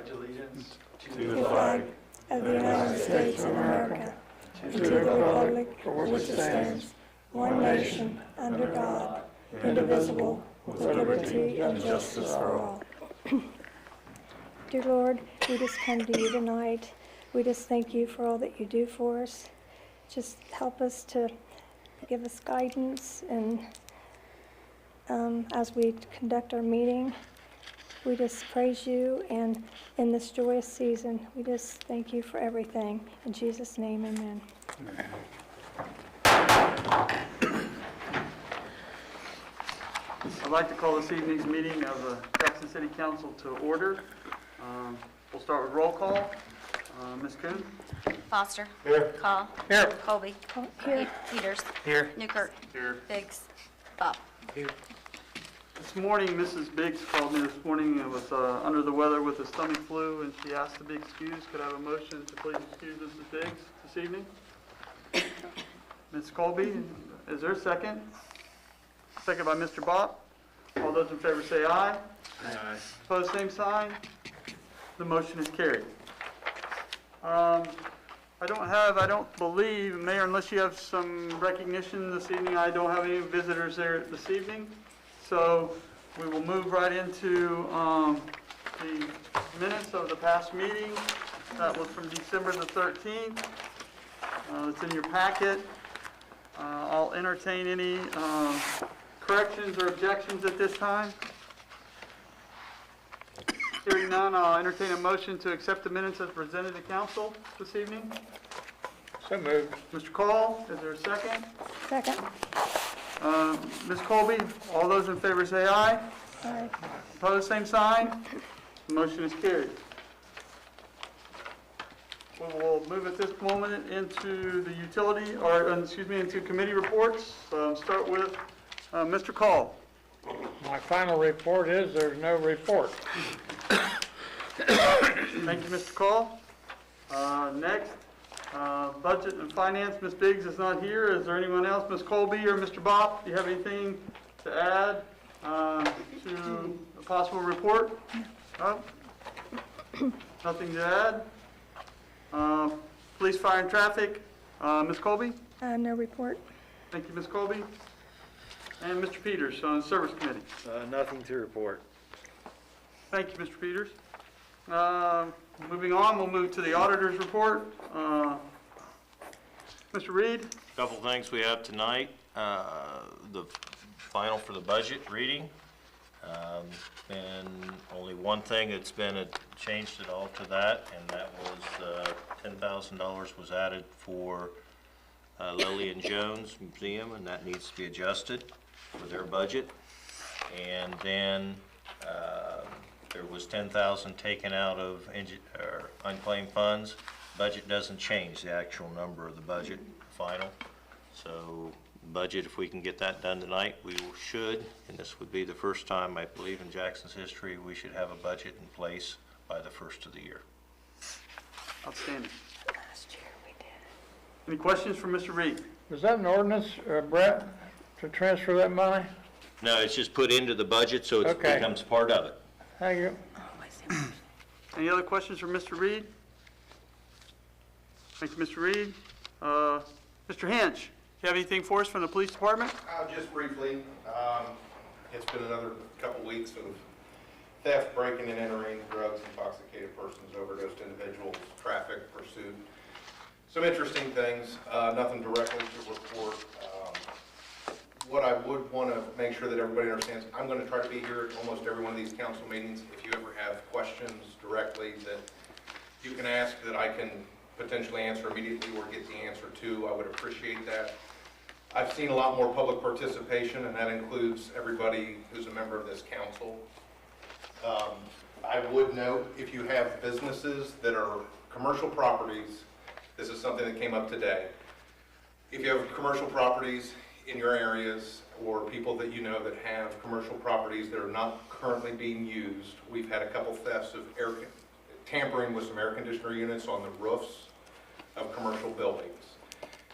pledge allegiance to the flag of the United States of America, and to the republic for which it stands, one nation, under God, indivisible, with liberty and justice for all. Dear Lord, we just come to you tonight. We just thank you for all that you do for us. Just help us to give us guidance, and as we conduct our meeting, we just praise you, and in this joyous season, we just thank you for everything. In Jesus' name, amen. I'd like to call this evening's meeting of the Jackson City Council to order. We'll start with roll call. Ms. Kuhn? Foster. Here. Call. Here. Colby. Here. Peters. Here. Newkirk. Here. Biggs. Bob. This morning, Mrs. Biggs called me this morning and was under the weather with a stomach flu, and she asked to be excused. Could I have a motion to please excuse Mrs. Biggs this evening? Ms. Colby, is there a second? Second by Mr. Bopp. All those in favor say aye. Aye. Opposed, same sign. The motion is carried. I don't believe, Mayor, unless you have some recognition this evening, I don't have any visitors there this evening. So we will move right into the minutes of the past meeting. That was from December the 13th. It's in your packet. I'll entertain any corrections or objections at this time. Hearing none, I'll entertain a motion to accept the minutes as presented to council this evening. So moved. Mr. Call, is there a second? Second. Ms. Colby, all those in favor say aye. Aye. Opposed, same sign. The motion is carried. We will move at this moment into the utility, into committee reports. Start with Mr. Call. My final report is there's no report. Thank you, Mr. Call. Next, budget and finance. Ms. Biggs is not here. Is there anyone else? Ms. Colby or Mr. Bopp, do you have anything to add to a possible report? No? Nothing to add? Police, fire, and traffic. Ms. Colby? No report. Thank you, Ms. Colby. And Mr. Peters on the Service Committee. Nothing to report. Thank you, Mr. Peters. Moving on, we'll move to the auditor's report. Mr. Reed? Couple things we have tonight. The final for the budget reading. And only one thing that's been changed at all to that, and that was $10,000 was added for Lillian Jones Museum, and that needs to be adjusted for their budget. And then there was $10,000 taken out of unclaimed funds. Budget doesn't change the actual number of the budget final. So budget, if we can get that done tonight, we should, and this would be the first time, I believe, in Jackson's history, we should have a budget in place by the first of the year. Outstanding. Last year we did. Any questions for Mr. Reed? Is that an ordinance, Brett, to transfer that money? No, it's just put into the budget, so it Okay. becomes part of it. Thank you. Any other questions for Mr. Reed? Thank you, Mr. Reed. Mr. Hinch, do you have anything for us from the police department? Just briefly, it's been another couple weeks of theft, breaking and entering, drugs, intoxicated persons, overdosed individuals, traffic pursuit. Some interesting things, nothing directly to report. What I would want to make sure that everybody understands, I'm going to try to be here at almost every one of these council meetings. If you ever have questions directly that you can ask that I can potentially answer immediately or get the answer to, I would appreciate that. I've seen a lot more public participation, and that includes everybody who's a member of this council. I would note, if you have businesses that are commercial properties, this is something that came up today. If you have commercial properties in your areas, or people that you know that have commercial properties that are not currently being used, we've had a couple thefts of tampering with some air conditioner units on the roofs of commercial buildings.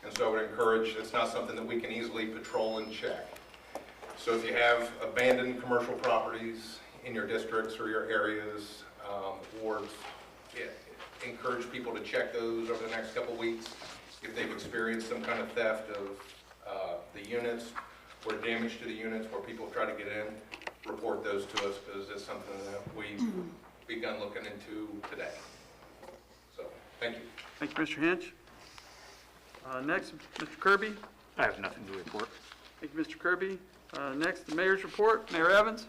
And so I would encourage, it's not something that we can easily patrol and check. So if you have abandoned commercial properties in your districts or your areas, wards. Yeah, encourage people to check those over the next couple weeks. If they've experienced some kind of theft of the units or damage to the units where people try to get in, report those to us, because it's something that we've begun looking into today. So, thank you. Thank you, Mr. Hinch. Next, Mr. Kirby. I have nothing to report. Thank you, Mr. Kirby. Next, the mayor's report. Mayor Evans.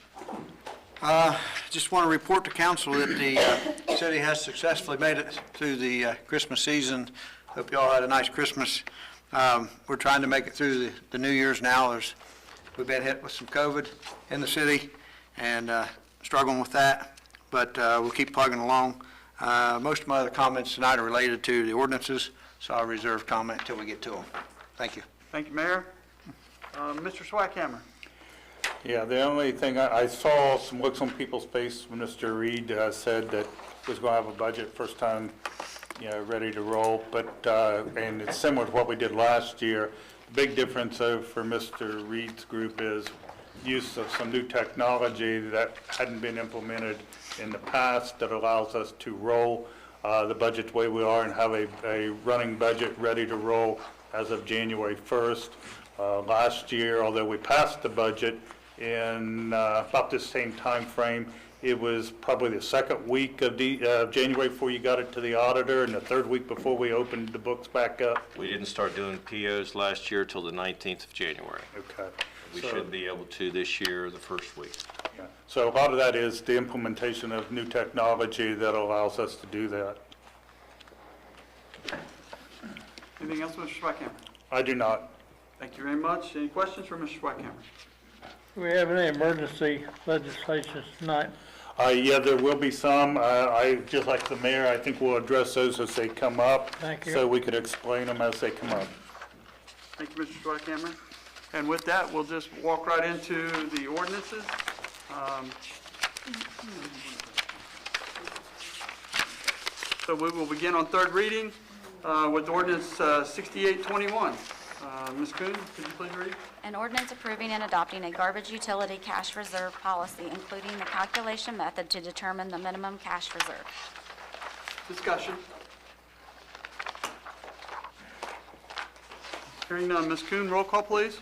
Just want to report to council that the city has successfully made it through the Christmas season. Hope you all had a nice Christmas. We're trying to make it through the New Year's now. We've been hit with some COVID in the city and struggling with that, but we'll keep plugging along. Most of my other comments tonight are related to the ordinances, so I'll reserve comment until we get to them. Thank you. Thank you, Mayor. Mr. Swackhammer. Yeah, the only thing, I saw some looks on people's face when Mr. Reed said that he was going to have a budget first time, ready to roll, but, and it's similar to what we did last year. The big difference, though, for Mr. Reed's group is use of some new technology that hadn't been implemented in the past that allows us to roll the budget the way we are and have a running budget ready to roll as of January 1st. Last year, although we passed the budget in about this same time frame, it was probably the second week of January before you got it to the auditor, and the third week before we opened the books back up. We didn't start doing POs last year till the 19th of January. Okay. We So- should be able to this year, the first week. Yeah. So a lot of that is the implementation of new technology that allows us to do that. Anything else, Mr. Swackhammer? I do not. Thank you very much. Any questions for Mr. Swackhammer? Do we have any emergency legislation tonight? Yeah, there will be some. Just like the mayor, I think we'll address those as they come up. Thank you. So we could explain them as they come up. Thank you, Mr. Swackhammer. And with that, we'll just walk right into the ordinances. So we will begin on third reading with ordinance 6821. Ms. Kuhn, could you please read? An ordinance approving and adopting a garbage utility cash reserve policy, including the calculation method to determine the minimum cash reserve. Discussion. Hearing none. Ms. Kuhn, roll call, please.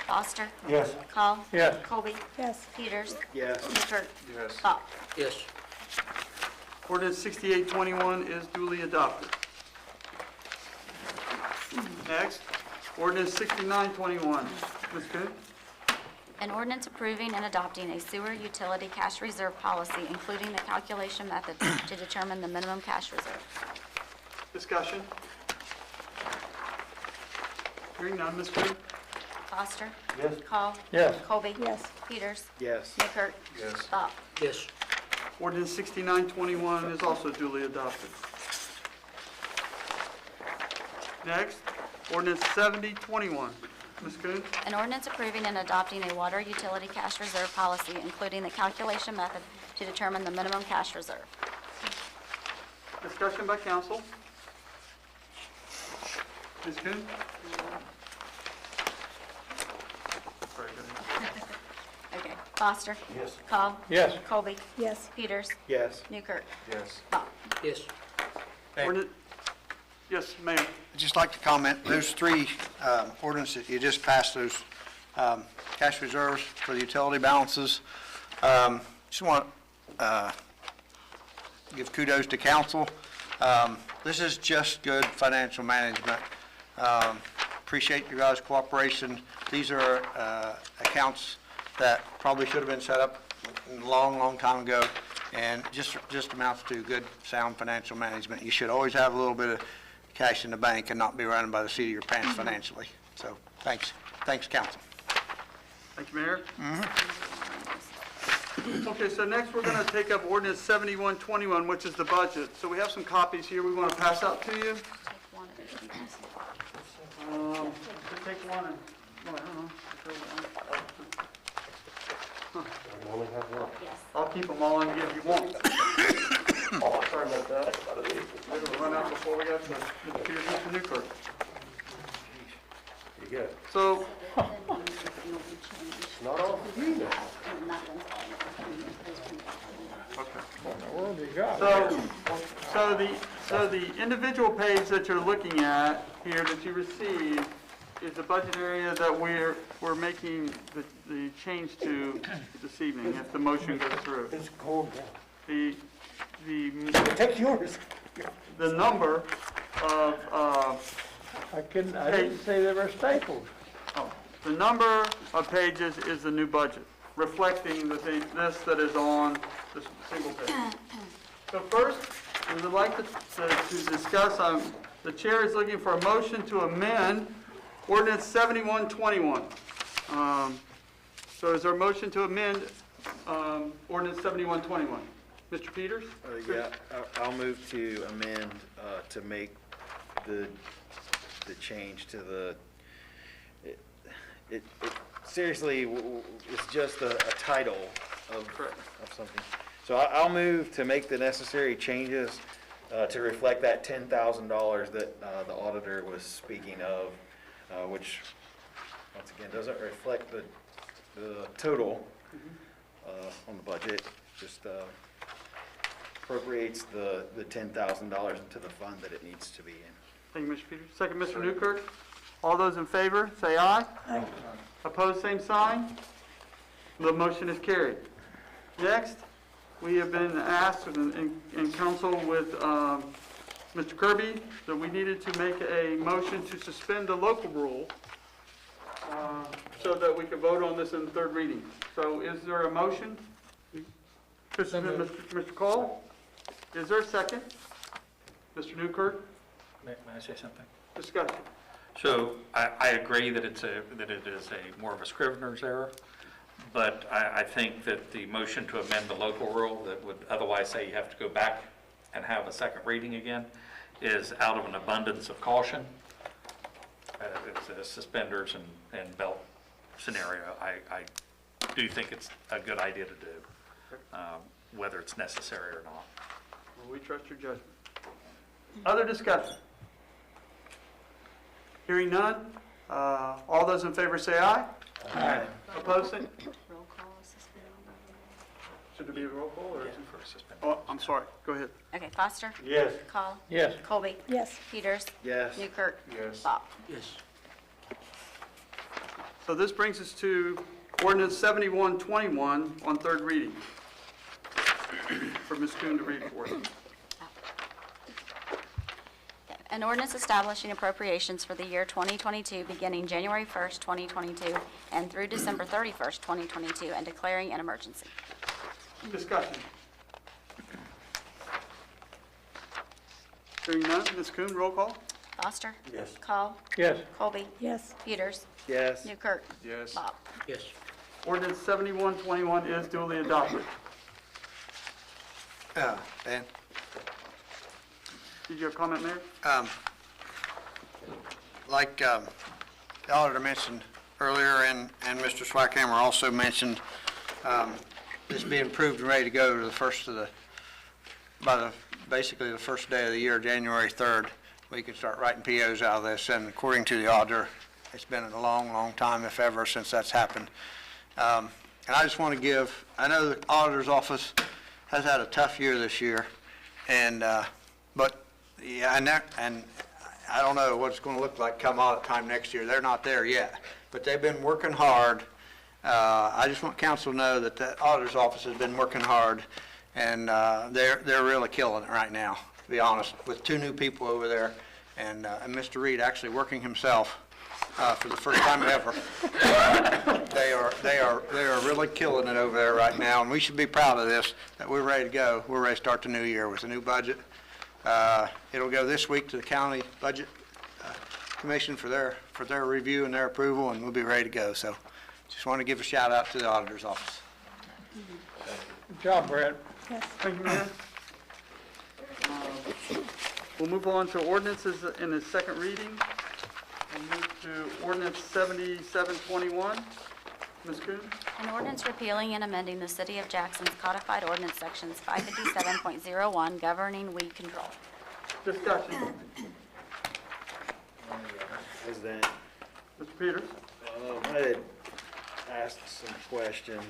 Foster. Yes. Call. Yes. Colby. Yes. Peters. Yes. Newkirk. Yes. Bach. Yes. Ordinance 6821 is duly adopted. Next, ordinance 6921. Ms. Kuhn? An ordinance approving and adopting a sewer utility cash reserve policy, including the calculation method to determine the minimum cash reserve. Discussion. Hearing none. Ms. Kuhn? Foster. Yes. Call. Yes. Colby. Yes. Peters. Yes. Newkirk. Yes. Bach. Yes. Ordinance 6921 is also duly adopted. Next, ordinance 7021. Ms. Kuhn? An ordinance approving and adopting a water utility cash reserve policy, including the calculation method to determine the minimum cash reserve. Discussion by council. Ms. Kuhn? Very good. Okay. Foster. Yes. Call. Yes. Colby. Yes. Peters. Yes. Newkirk. Yes. Bach. Yes. Yes, Mayor. I'd just like to comment, those three ordinances you just passed, those cash reserves for the utility balances, just want to give kudos to council. This is just good financial management. Appreciate your guys' cooperation. These are accounts that probably should have been set up a long, long time ago, and just amounts to good, sound financial management. You should always have a little bit of cash in the bank and not be running by the seat of your pants financially. So, thanks, council. Thank you, Mayor. Okay, so next we're going to take up ordinance 7121, which is the budget. So we have some copies here we want to pass out to you. Take one of these. Just take one and, well, I don't know. Yes. I'll keep them all and give you one. Oh, sorry about that. We were run out before we got to Mr. Peters, Mr. Newkirk. You get it. So, Not all for you. So the individual page that you're looking at here that you received is the budget area that we're making the change to this evening, if the motion goes through. It's cold now. The, Take yours. the number of, I didn't say they were staples. the number of pages is the new budget, reflecting this that is on this single page. So first, we would like to discuss, the chair is looking for a motion to amend ordinance 7121. So is there a motion to amend ordinance 7121? Mr. Peters? Yeah, I'll move to amend to make the change to the, it seriously, it's just a title of something. So I'll move to make the necessary changes to reflect that $10,000 that the auditor was speaking of, which, once again, doesn't reflect the total on the budget, just appropriates the $10,000 into the fund that it needs to be in. Thank you, Mr. Peters. Second, Mr. Newkirk. All those in favor, say aye. Aye. Opposed, same sign. The motion is carried. Next, we have been asked in council with Mr. Kirby that we needed to make a motion to suspend the local rule so that we could vote on this in third reading. So is there a motion? Mr. Cole, is there a second? Mr. Newkirk, May I say something? discussion. So I agree that it is more of a scrivener's error, but I think that the motion to amend the local rule that would otherwise say you have to go back and have a second reading again is out of an abundance of caution. It's a suspenders and belt scenario. I do think it's a good idea to do, whether it's necessary or not. Well, we trust your judgment. Other discussion? Hearing none, all those in favor say aye. Aye. Opposed, say, Roll call, suspend. should there be a roll call or? For a suspension. Oh, I'm sorry, go ahead. Okay, Foster? Yes. Call? Yes. Colby? Yes. Peters? Yes. Newkirk? Yes. Bach? Yes. So this brings us to ordinance 7121 on third reading. For Ms. Kuhn to read for us. An ordinance establishing appropriations for the year 2022 beginning January 1st, 2022 and through December 31st, 2022 and declaring an emergency. Discussion. Hearing none, Ms. Kuhn, roll call? Foster? Yes. Call? Yes. Colby? Yes. Peters? Yes. Newkirk? Yes. Bach? Yes. Ordinance 7121 is duly adopted. Dan? Did you have a comment, Mayor? Like the auditor mentioned earlier, and Mr. Swackhammer also mentioned, this being approved and ready to go to the first of basically the first day of the year, January 3rd, we can start writing POs out of this, and according to the auditor, it's been a long, long time, if ever, since that's happened. And I just want to give, I know the auditor's office has had a tough year this year, and, but, yeah, and I don't know what it's going to look like come audit time next year. They're not there yet, but they've been working hard. I just want council to know that the auditor's office has been working hard, and they're really killing it right now, to be honest, with 2 new people over there, and Mr. Reed actually working himself for the first time ever. They are really killing it over there right now, and we should be proud of this, that we're ready to go. We're ready to start the new year with a new budget. It'll go this week to the county budget commission for their review and their approval, and we'll be ready to go. So just want to give a shout out to the auditor's office. Good job, Brett. Yes. Thank you, Mayor. We'll move on to ordinances in the second reading. We'll move to ordinance 7721. Ms. Kuhn? An ordinance repealing and amending the City of Jackson's codified ordinance sections 557.01 governing weed control. Discussion. President, Mr. Peters? I had asked some questions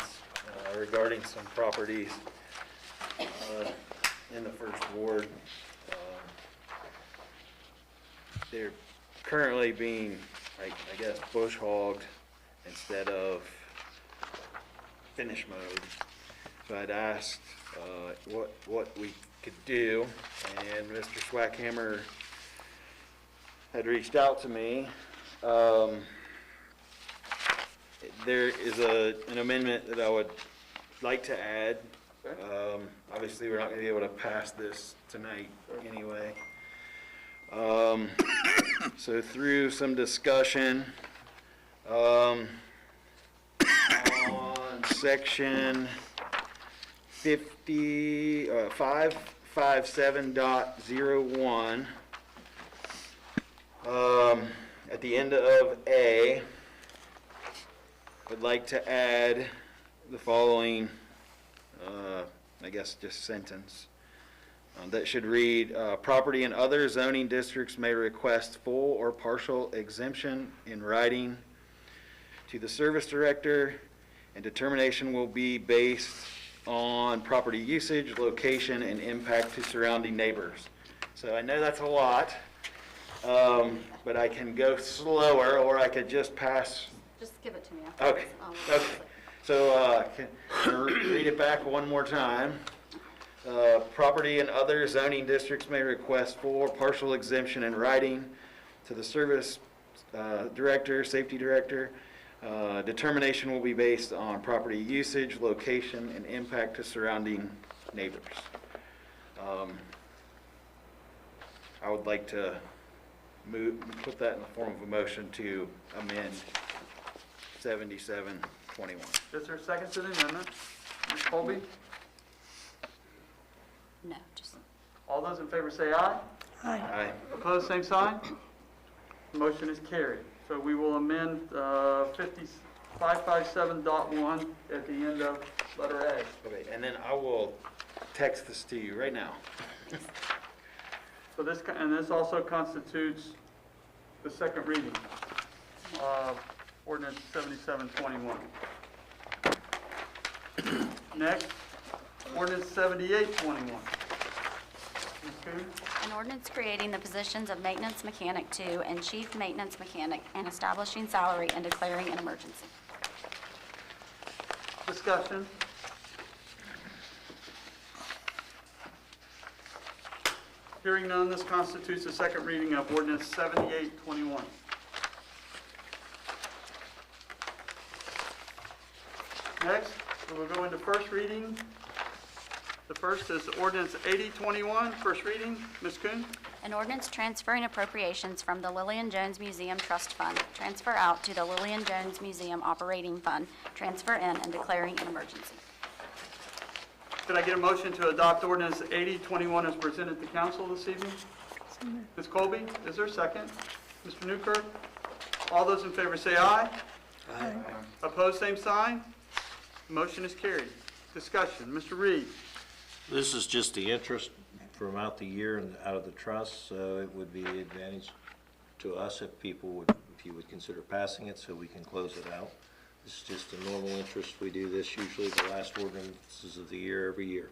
regarding some properties. in the first ward. They're currently being, I guess, bush hogged instead of finish mowed. So I'd asked what we could do, and Mr. Swackhammer had reached out to me. There is an amendment that I would like to add. Obviously, we're not going to be able to pass this tonight anyway. So through some discussion, on section 557.01, at the end of A, I'd like to add the following, I guess just sentence, that should read, property in other zoning districts may request full or partial exemption in writing to the service director, and determination will be based on property usage, location, and impact to surrounding neighbors. So I know that's a lot, but I can go slower, or I could just pass. Just give it to me. Okay, okay. So, can read it back one more time. Property in other zoning districts may request full or partial exemption in writing to the service director, safety director. Determination will be based on property usage, location, and impact to surrounding neighbors. I would like to put that in the form of a motion to amend 7721. Is there a second to the amendment? Ms. Colby? No, just, All those in favor say aye. Aye. Aye. Opposed, same sign. Motion is carried. So we will amend 557.1 at the end of letter A. Okay, and then I will text this to you right now. So this, and this also constitutes the second reading of ordinance 7721. Next, ordinance 7821. Ms. Coon? an ordinance creating the positions of maintenance mechanic 2 and chief maintenance mechanic and establishing salary and declaring an emergency. Discussion. Hearing none, this constitutes the second reading of ordinance 7821. Next, we will go into first reading. The first is ordinance 8021, first reading. Ms. Kuhn? An ordinance transferring appropriations from the Lillian Jones Museum Trust Fund, transfer out to the Lillian Jones Museum Operating Fund, transfer in, and declaring an emergency. Could I get a motion to adopt ordinance 8021 as presented to council this evening? Ms. Colby, is there a second? Mr. Newkirk? All those in favor say aye. Aye. Opposed, same sign. Motion is carried. Discussion. Mr. Reed? This is just the interest from out the year and out of the trust, so it would be an advantage to us if you would consider passing it so we can close it out. This is just a normal interest. We do this usually the last ordinances of the year every year.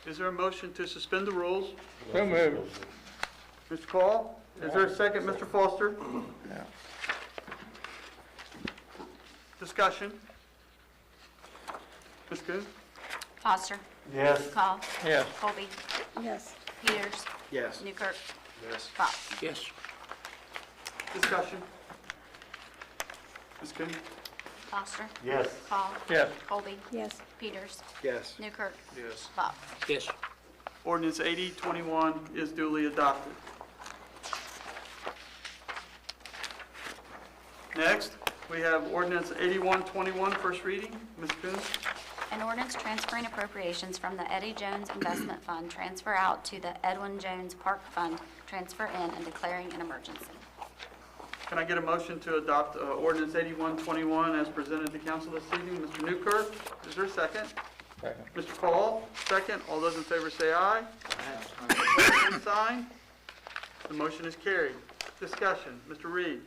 Is there a motion to suspend the rules? So moved. Mr. Call? Is there a second, Mr. Foster? Yeah. Discussion. Ms. Kuhn? Foster. Yes. Call. Yes. Colby. Yes. Peters. Yes. Newkirk. Yes. Pop. Yes. Discussion. Ms. Kuhn? Foster. Yes. Call. Yes. Colby. Yes. Peters. Yes. Newkirk. Yes. Pop. Yes. Ordinance 8021 is duly adopted. Next, we have ordinance 8121, first reading. Ms. Kuhn? An ordinance transferring appropriations from the Eddie Jones Investment Fund, transfer out to the Edwin Jones Park Fund, transfer in, and declaring an emergency. Can I get a motion to adopt ordinance 8121 as presented to council this evening? Mr. Newkirk, is there a second? Second. Mr. Call, second. All those in favor say aye. Same sign. The motion is carried. Discussion. Mr. Reed?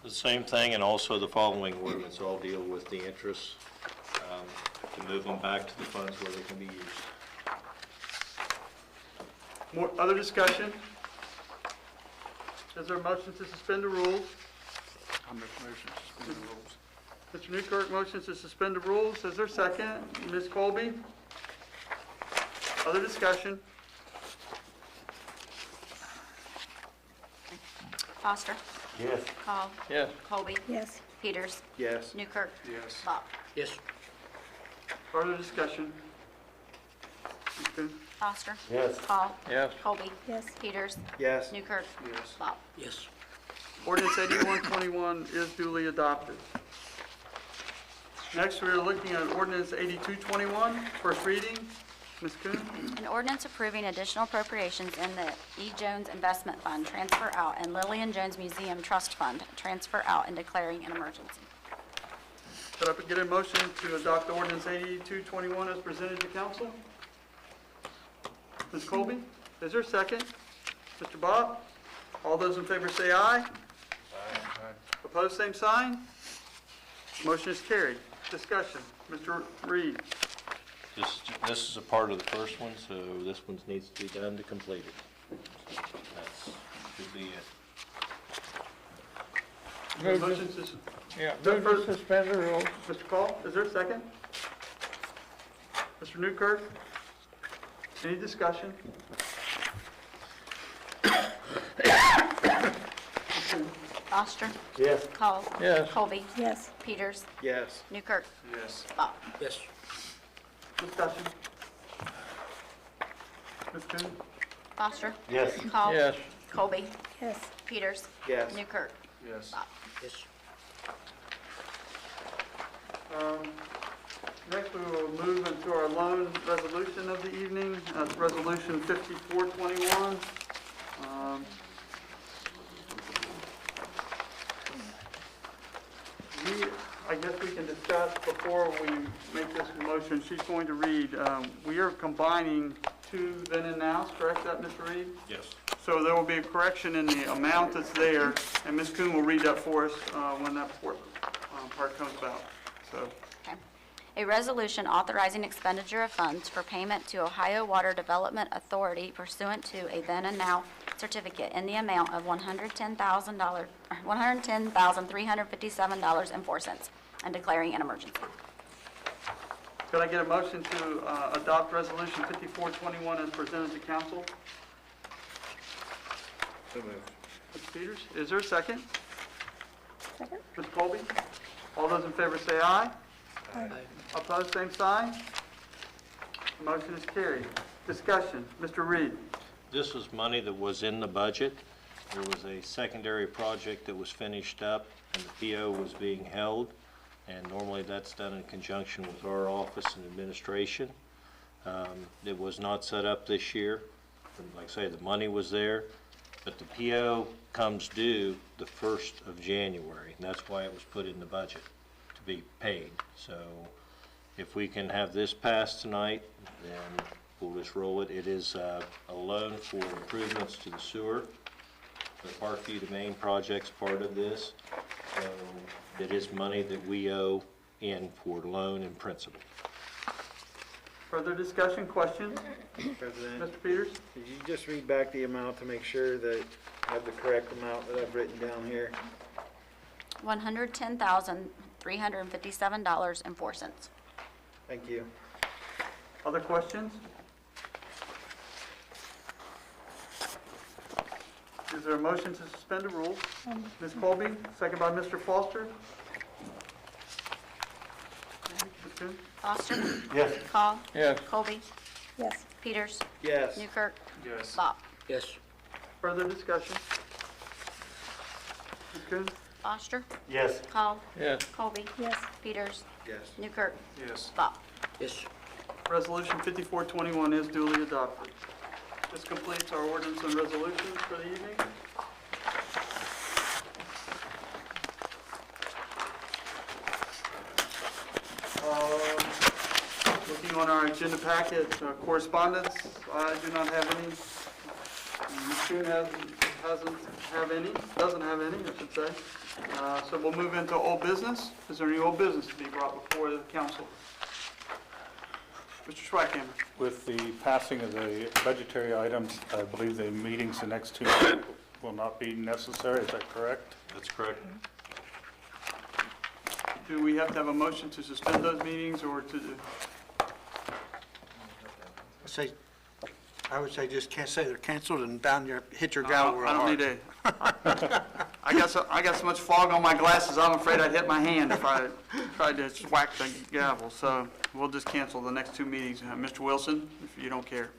The same thing, and also the following ordinance all deal with the interest to move them back to the funds where they can be used. More, other discussion? Is there a motion to suspend the rules? I'll make a motion to suspend the rules. Mr. Newkirk motions to suspend the rules. Is there a second? Ms. Colby? Other discussion? Foster. Yes. Call. Yes. Colby. Yes. Peters. Yes. Newkirk. Yes. Bach. Yes. Further discussion? Ms. Kuhn? Foster. Yes. Call. Yes. Colby. Yes. Peters. Yes. Newkirk. Yes. Bach. Yes. Ordinance 8121 is duly adopted. Next, we are looking at ordinance 8221, first reading. Ms. Kuhn? An ordinance approving additional appropriations in the E. Jones Investment Fund, transfer out, and Lillian Jones Museum Trust Fund, transfer out, and declaring an emergency. Could I get a motion to adopt ordinance 8221 as presented to council? Ms. Colby, is there a second? Mr. Bob? All those in favor say aye. Aye. Opposed, same sign. Motion is carried. Discussion. Mr. Reed? This is a part of the first one, so this one needs to be done to complete it. That's, should be it. Move Motion to, Yeah, move to suspend the rules. Mr. Call, is there a second? Mr. Newkirk? Any discussion? Foster. Yes. Call. Yes. Colby. Yes. Peters. Yes. Newkirk. Yes. Bach. Yes. Discussion. Ms. Kuhn? Foster. Yes. Call. Yes. Colby. Yes. Peters. Yes. Newkirk. Yes. Bach. Yes. Next, we will move into our loan resolution of the evening. That's Resolution 5421. I guess we can discuss before we make this motion. She's going to read. We are combining two then and nows, correct that, Mr. Reed? Yes. So there will be a correction in the amount that's there, and Ms. Kuhn will read that for us when that part comes about. So. Okay. A resolution authorizing expenditure of funds for payment to Ohio Water Development Authority pursuant to a then and now certificate in the amount of $110,357.04 and declaring an emergency. Could I get a motion to adopt Resolution 5421 as presented to council? So moved. Mr. Peters, is there a second? Second. Ms. Colby? All those in favor say aye. Aye. Opposed, same sign. The motion is carried. Discussion. Mr. Reed? This was money that was in the budget. There was a secondary project that was finished up, and the PO was being held, and normally that's done in conjunction with our office and administration. It was not set up this year. Like I say, the money was there, but the PO comes due the 1st of January, and that's why it was put in the budget to be paid. So if we can have this passed tonight, then we'll just roll it. It is a loan for improvements to the sewer. The Parkview to Main project's part of this. So it is money that we owe in for loan and principal. Further discussion, questions? President, Mr. Peters? could you just read back the amount to make sure that I have the correct amount that I've written down here? $110,357.04. Thank you. Other questions? Is there a motion to suspend the rules? Ms. Colby, second by Mr. Foster. Ms. Kuhn? Foster. Yes. Call. Yes. Colby. Yes. Peters. Yes. Newkirk. Yes. Bach. Yes. Further discussion? Ms. Kuhn? Foster. Yes. Call. Yes. Colby. Yes. Peters. Yes. Newkirk. Yes. Bach. Yes. Resolution 5421 is duly adopted. This completes our ordinance and resolutions for the evening. Looking on our agenda packet, correspondence, I do not have any. Ms. Kuhn doesn't have any, I should say. So we'll move into old business. Is there any old business to be brought before the council. Mr. Schwackhammer. With the passing of the budgetary items, I believe the meetings the next 2 will not be necessary, is that correct? That's correct. Do we have to have a motion to suspend those meetings or to, I would say just can't say they're canceled and hit your gavel real I don't hard. need a, I got so much fog on my glasses, I'm afraid I'd hit my hand if I tried to whack the gavel. So we'll just cancel the next 2 meetings. Mr. Wilson, if you don't care.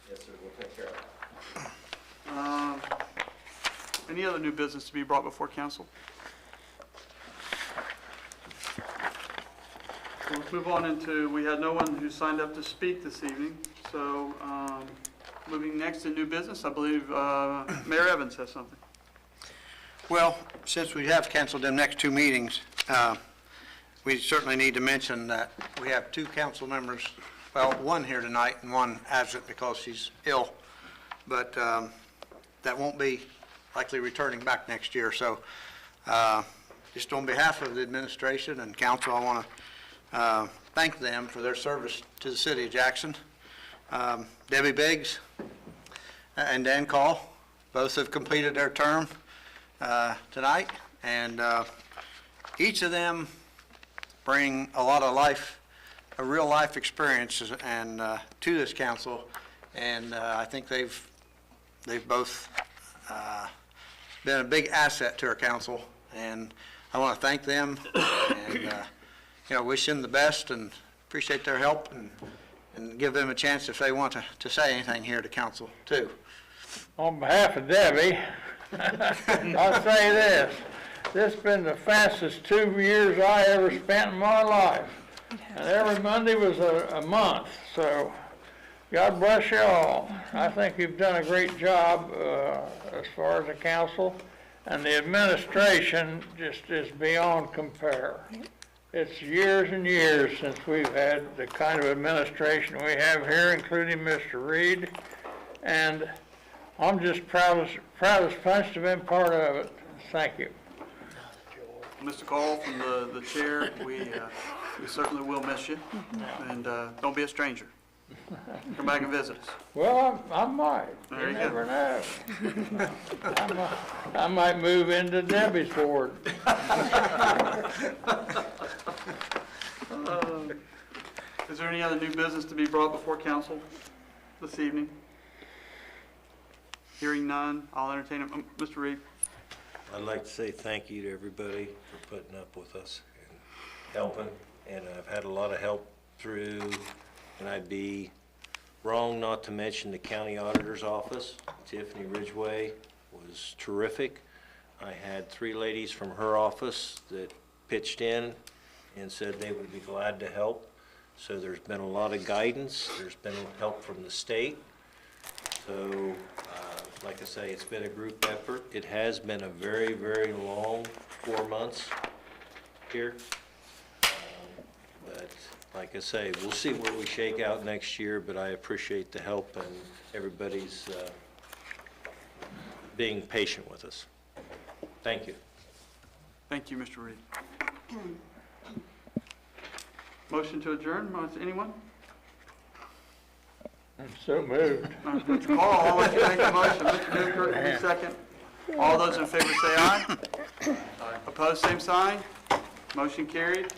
Yes, sir, we'll take care of it. Any other new business to be brought before council? Let's move on into, we had no one who signed up to speak this evening. So moving next to new business, I believe Mayor Evans has something. Well, since we have canceled them next 2 meetings, we certainly need to mention that we have 2 council members, well, 1 here tonight and 1 absent because she's ill, but that won't be likely returning back next year. So just on behalf of the administration and council, I want to thank them for their service to the city of Jackson. Debbie Biggs and Dan Call, both have completed their term tonight, and each of them bring a lot of real life experiences and to this council, and I think they've both been a big asset to our council, and I want to thank them and wish them the best and appreciate their help and give them a chance if they want to say anything here to council too. On behalf of Debbie, I'll say this. This has been the fastest 2 years I ever spent in my life. And every Monday was a month, so God bless you all. I think you've done a great job as far as the council, and the administration just is beyond compare. It's years and years since we've had the kind of administration we have here, including Mr. Reed, and I'm just proud as punch to have been part of it. Thank you. Mr. Call, from the chair, we certainly will miss you, and don't be a stranger. Come back and visit us. Well, I might. There you never know. I might move into Debbie's ward. Is there any other new business to be brought before council this evening? Hearing none, I'll entertain it. Mr. Reed. I'd like to say thank you to everybody for putting up with us and helping, and I've had a lot of help through, and I'd be wrong not to mention the county auditor's office. Tiffany Ridgway was terrific. I had 3 ladies from her office that pitched in and said they would be glad to help. So there's been a lot of guidance. There's been help from the state. So, like I say, it's been a group effort. It has been a very, very long 4 months here. But like I say, we'll see where we shake out next year, but I appreciate the help and everybody's being patient with us. Thank you. Thank you, Mr. Reed. Motion to adjourn, anyone? I'm so moved. Mr. Call, I'll let you make the motion. Mr. Newkirk, will you second? All those in favor say aye. Opposed, same sign. Motion carried.